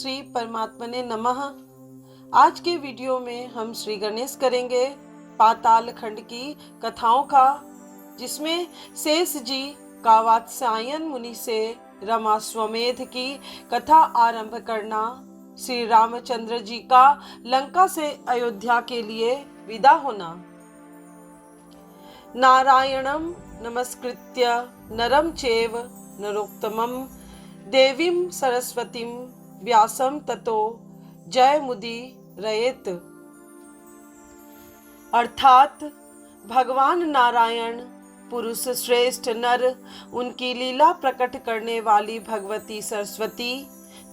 श्री परमात्मने नमः। आज के वीडियो में हम श्री गणेश करेंगे पाताल खंड की कथाओं का, जिसमें शेष जी का वात्स्यायन मुनि से रमाश्वमेध की कथा आरंभ करना, श्री रामचंद्र जी का लंका से अयोध्या के लिए विदा होना। नारायणं नमस्कृत्य नरं चैव नरोत्तमं देवीं सरस्वतीं व्यासं ततो जयमुदीरयेत्। अर्थात भगवान नारायण पुरुष श्रेष्ठ नर, उनकी लीला प्रकट करने वाली भगवती सरस्वती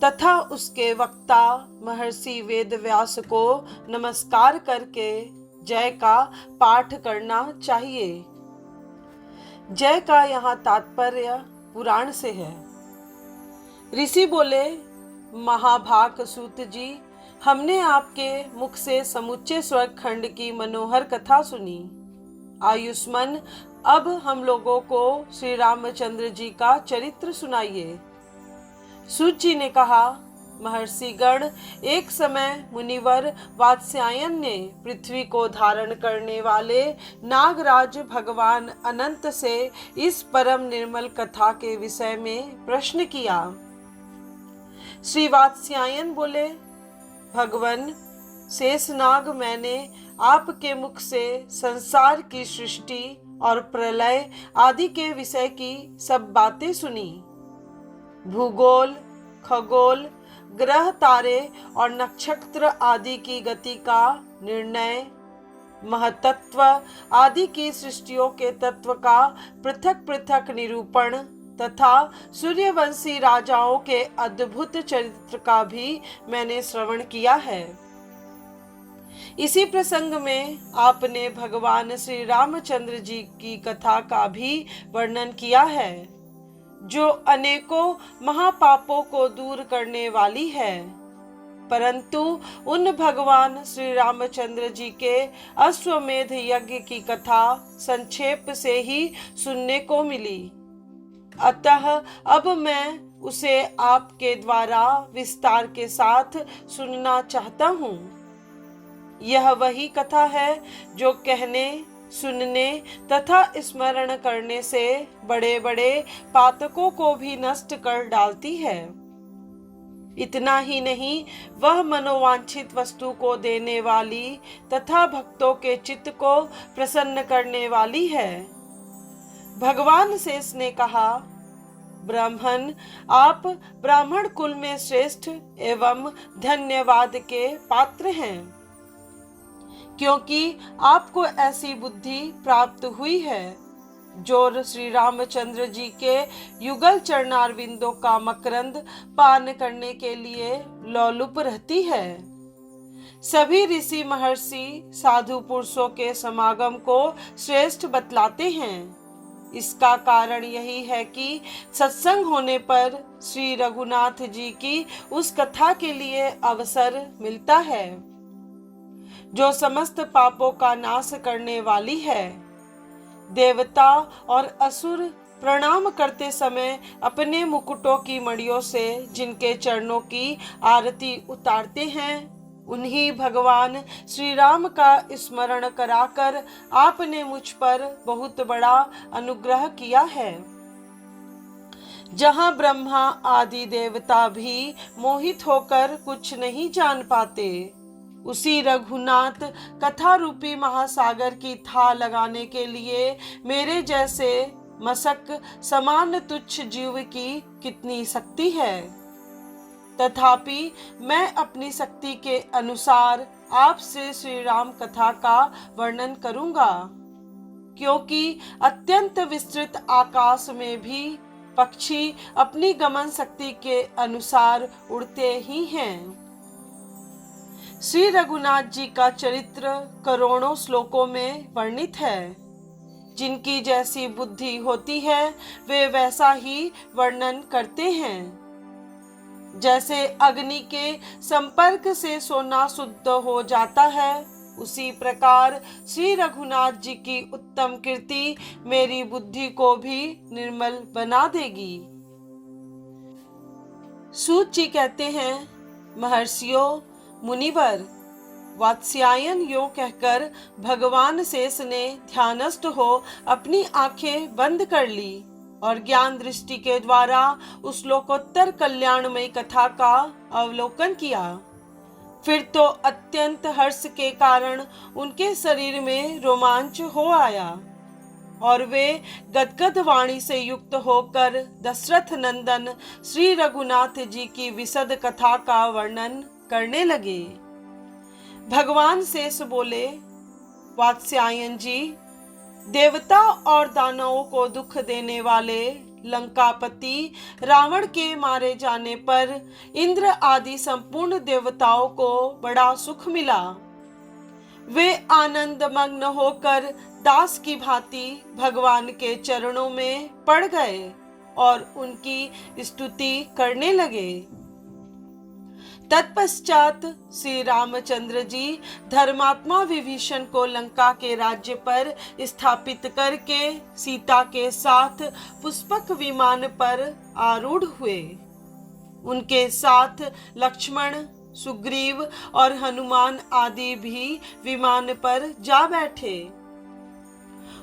तथा उसके वक्ता महर्षि वेद व्यास को नमस्कार करके जय का पाठ करना चाहिए। जय का यहाँ तात्पर्य पुराण से है। ऋषि बोले, महाभाग सूत जी, हमने आपके मुख से समुच्चय स्वर्ग खंड की मनोहर कथा सुनी। आयुष्मान, अब हम लोगों को श्री रामचंद्र जी का चरित्र सुनाइए। सूत जी ने कहा, महर्षि गण, एक समय मुनिवर वात्स्यायन ने पृथ्वी को धारण करने वाले नागराज भगवान अनंत से इस परम निर्मल कथा के विषय में प्रश्न किया। श्री वात्स्यायन बोले, भगवान शेषनाग, मैंने आपके मुख से संसार की सृष्टि और प्रलय आदि के विषय की सब बातें सुनी। भूगोल, खगोल, ग्रह, तारे और नक्षत्र आदि की गति का निर्णय, महतत्व आदि की सृष्टियों के तत्व का पृथक पृथक निरूपण तथा सूर्यवंशी राजाओं के अद्भुत चरित्र का भी मैंने श्रवण किया है। इसी प्रसंग में आपने भगवान श्री रामचंद्र जी की कथा का भी वर्णन किया है, जो अनेकों महापापों को दूर करने वाली है। परंतु उन भगवान श्री रामचंद्र जी के अश्वमेध यज्ञ की कथा संक्षेप से ही सुनने को मिली, अतः अब मैं उसे आपके द्वारा विस्तार के साथ सुनना चाहता हूँ। यह वही कथा है जो कहने, सुनने तथा स्मरण करने से बड़े बड़े पातकों को भी नष्ट कर डालती है। इतना ही नहीं, वह मनोवांछित वस्तु को देने वाली तथा भक्तों के चित्त को प्रसन्न करने वाली है। भगवान शेष ने कहा, ब्राह्मण, आप ब्राह्मण कुल में श्रेष्ठ एवं धन्यवाद के पात्र हैं, क्योंकि आपको ऐसी बुद्धि प्राप्त हुई है जो श्री रामचंद्र जी के युगल चरणारविंदों का मकरंद पान करने के लिए लोलुप रहती है। सभी ऋषि महर्षि साधु पुरुषों के समागम को श्रेष्ठ बतलाते हैं। इसका कारण यही है कि सत्संग होने पर श्री रघुनाथ जी की उस कथा के लिए अवसर मिलता है, जो समस्त पापों का नाश करने वाली है। देवता और असुर प्रणाम करते समय अपने मुकुटों की मणियों से जिनके चरणों की आरती उतारते हैं, उन्हीं भगवान श्री राम का स्मरण कराकर आपने मुझ पर बहुत बड़ा अनुग्रह किया है। जहाँ ब्रह्मा आदि देवता भी मोहित होकर कुछ नहीं जान पाते, उसी रघुनाथ कथा रूपी महासागर की था लगाने के लिए मेरे जैसे मशक समान तुच्छ जीव की कितनी शक्ति है। तथापि मैं अपनी शक्ति के अनुसार आपसे श्री राम कथा का वर्णन करूंगा, क्योंकि अत्यंत विस्तृत आकाश में भी पक्षी अपनी गमन शक्ति के अनुसार उड़ते ही हैं। श्री रघुनाथ जी का चरित्र करोड़ों श्लोकों में वर्णित है। जिनकी जैसी बुद्धि होती है वे वैसा ही वर्णन करते हैं। जैसे अग्नि के संपर्क से सोना शुद्ध हो जाता है, उसी प्रकार श्री रघुनाथ जी की उत्तम कीर्ति मेरी बुद्धि को भी निर्मल बना देगी। सूत जी कहते हैं, महर्षियों, मुनिवर, वात्स्यायन यो कहकर भगवान शेष ने ध्यानस्थ हो अपनी आंखें बंद कर ली और ज्ञान दृष्टि के द्वारा उस लोकोत्तर कल्याणमयी कथा का अवलोकन किया। फिर तो अत्यंत हर्ष के कारण उनके शरीर में रोमांच हो आया और वे गदगद वाणी से युक्त होकर दशरथ नंदन श्री रघुनाथ जी की विशद कथा का वर्णन करने लगे। भगवान शेष बोले, वात्स्यायन जी, देवता और दानवों को दुख देने वाले लंकापति रावण के मारे जाने पर इंद्र आदि संपूर्ण देवताओं को बड़ा सुख मिला। वे आनंद मग्न होकर दास की भांति भगवान के चरणों में पड़ गए और उनकी स्तुति करने लगे। तत्पश्चात श्री रामचंद्र जी धर्मात्मा विभीषण को लंका के राज्य पर स्थापित करके सीता के साथ पुष्पक विमान पर आरूढ़ हुए। उनके साथ लक्ष्मण, सुग्रीव और हनुमान आदि भी विमान पर जा बैठे।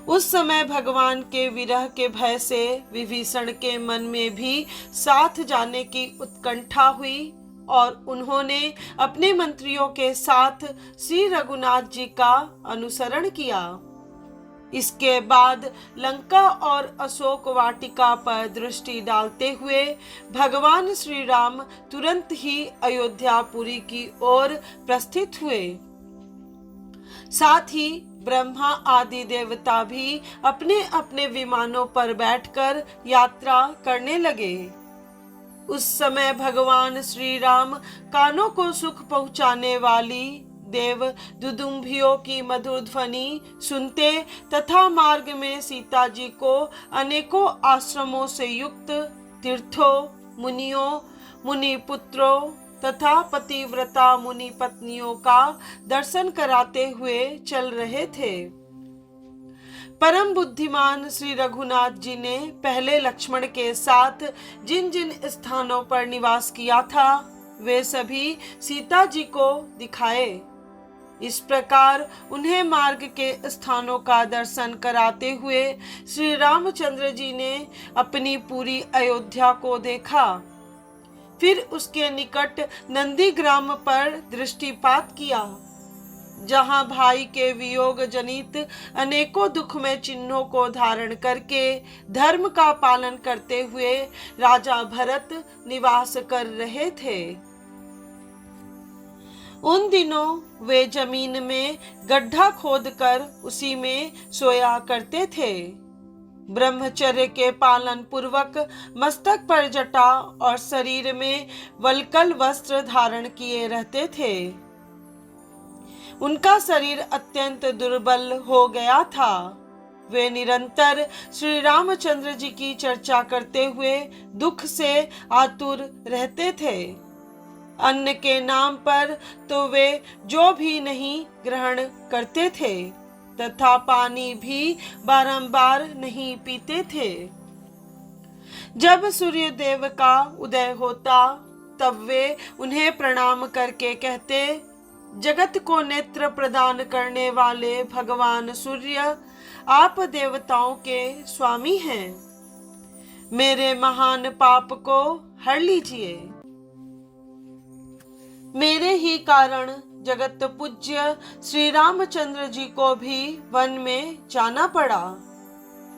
उस समय भगवान के विरह के भय से विभीषण के मन में भी साथ जाने की उत्कंठा हुई और उन्होंने अपने मंत्रियों के साथ श्री रघुनाथ जी का अनुसरण किया। इसके बाद लंका और अशोक वाटिका पर दृष्टि डालते हुए भगवान श्री राम तुरंत ही अयोध्यापुरी की ओर प्रस्थित हुए। साथ ही ब्रह्मा आदि देवता भी अपने अपने विमानों पर बैठकर यात्रा करने लगे। उस समय भगवान श्री राम कानों को सुख पहुंचाने वाली देव दुदुम्भियों की मधुर ध्वनि सुनते तथा मार्ग में सीता जी को अनेकों आश्रमों से युक्त तीर्थों, मुनियों, मुनि पुत्रों तथा पतिव्रता मुनि पत्नियों का दर्शन कराते हुए चल रहे थे। परम बुद्धिमान श्री रघुनाथ जी ने पहले लक्ष्मण के साथ जिन जिन स्थानों पर निवास किया था वे सभी सीता जी को दिखाए। इस प्रकार उन्हें मार्ग के स्थानों का दर्शन कराते हुए श्री रामचंद्र जी ने अपनी पूरी अयोध्या को देखा। फिर उसके निकट नंदी ग्राम पर दृष्टिपात किया, जहां भाई के वियोग जनित अनेकों दुखमय चिन्हों को धारण करके धर्म का पालन करते हुए राजा भरत निवास कर रहे थे। उन दिनों वे जमीन में गड्ढा खोदकर उसी में सोया करते थे। ब्रह्मचर्य के पालन पूर्वक मस्तक पर जटा और शरीर में वल्कल वस्त्र धारण किए रहते थे। उनका शरीर अत्यंत दुर्बल हो गया था। वे निरंतर श्री रामचंद्र जी की चर्चा करते हुए दुख से आतुर रहते थे। अन्न के नाम पर तो वे जो भी नहीं ग्रहण करते थे तथा पानी भी बारंबार नहीं पीते थे। जब सूर्य देव का उदय होता तब वे उन्हें प्रणाम करके कहते, जगत को नेत्र प्रदान करने वाले भगवान सूर्य, आप देवताओं के स्वामी हैं। मेरे महान पाप को हर लीजिए। मेरे ही कारण जगत पूज्य श्री रामचंद्र जी को भी वन में जाना पड़ा।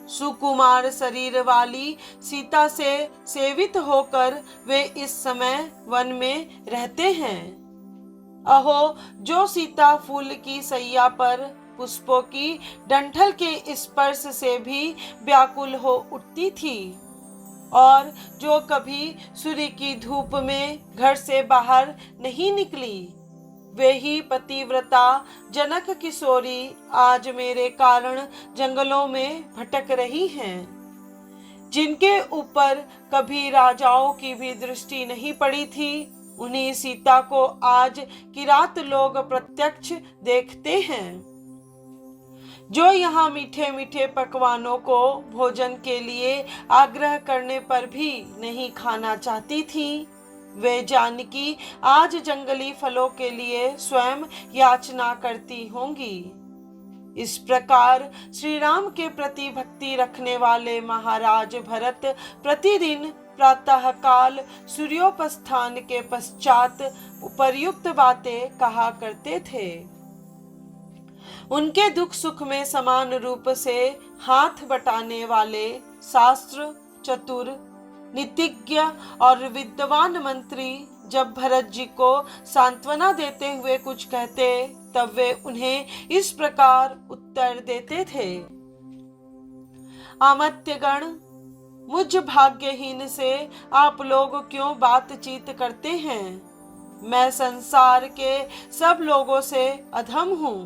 सुकुमार शरीर वाली सीता से सेवित होकर वे इस समय वन में रहते हैं। अहो, जो सीता फूल की सैया पर पुष्पों की डंठल के स्पर्श से भी व्याकुल हो उठती थी और जो कभी सूर्य की धूप में घर से बाहर नहीं निकली, वे ही पतिव्रता जनक किशोरी आज मेरे कारण जंगलों में भटक रही हैं। जिनके ऊपर कभी राजाओं की भी दृष्टि नहीं पड़ी थी, उन्हीं सीता को आज किरात लोग प्रत्यक्ष देखते हैं। जो यहाँ मीठे मीठे पकवानों को भोजन के लिए आग्रह करने पर भी नहीं खाना चाहती थी, वे जानकी आज जंगली फलों के लिए स्वयं याचना करती होंगी। इस प्रकार श्री राम के प्रति भक्ति रखने वाले महाराज भरत प्रतिदिन प्रातः काल सूर्योपस्थान के पश्चात उपर्युक्त बातें कहा करते थे। उनके दुख सुख में समान रूप से हाथ बटाने वाले शास्त्र चतुर नीतिज्ञ और विद्वान मंत्री जब भरत जी को सांत्वना देते हुए कुछ कहते तब वे उन्हें इस प्रकार उत्तर देते थे। अमात्यगण, मुझ भाग्यहीन से आप लोग क्यों बातचीत करते हैं? मैं संसार के सब लोगों से अधम हूँ,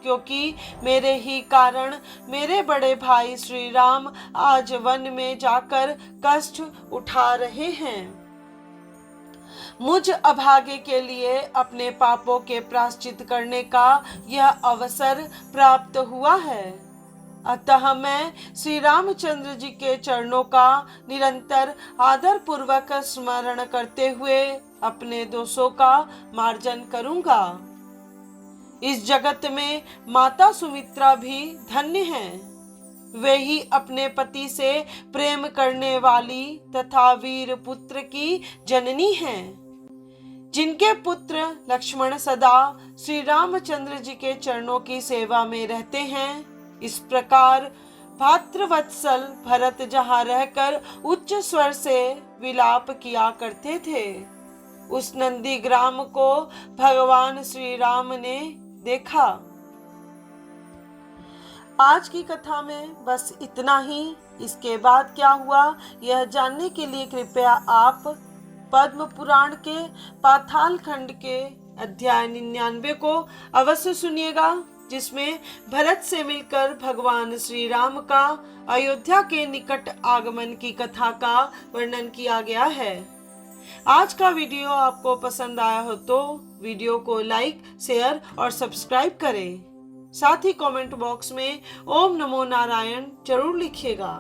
क्योंकि मेरे ही कारण मेरे बड़े भाई श्री राम आज वन में जाकर कष्ट उठा रहे हैं। मुझ अभागे के लिए अपने पापों के प्रायश्चित करने का यह अवसर प्राप्त हुआ है। अतः मैं श्री रामचंद्र जी के चरणों का निरंतर आदर पूर्वक स्मरण करते हुए अपने दोषों का मार्जन करूंगा। इस जगत में माता सुमित्रा भी धन्य हैं। वे ही अपने पति से प्रेम करने वाली तथा वीर पुत्र की जननी हैं, जिनके पुत्र लक्ष्मण सदा श्री रामचंद्र जी के चरणों की सेवा में रहते हैं। इस प्रकार भातृवत्सल भरत जहाँ रहकर उच्च स्वर से विलाप किया करते थे, उस नंदी ग्राम को भगवान श्री राम ने देखा। आज की कथा में बस इतना ही। इसके बाद क्या हुआ यह जानने के लिए कृपया आप पद्म पुराण के पाताल खंड के अध्याय 99 को अवश्य सुनिएगा, जिसमें भरत से मिलकर भगवान श्री राम का अयोध्या के निकट आगमन की कथा का वर्णन किया गया है। आज का वीडियो आपको पसंद आया हो तो वीडियो को लाइक, शेयर और सब्सक्राइब करें। साथ ही कमेंट बॉक्स में ओम नमो नारायण जरूर लिखिएगा।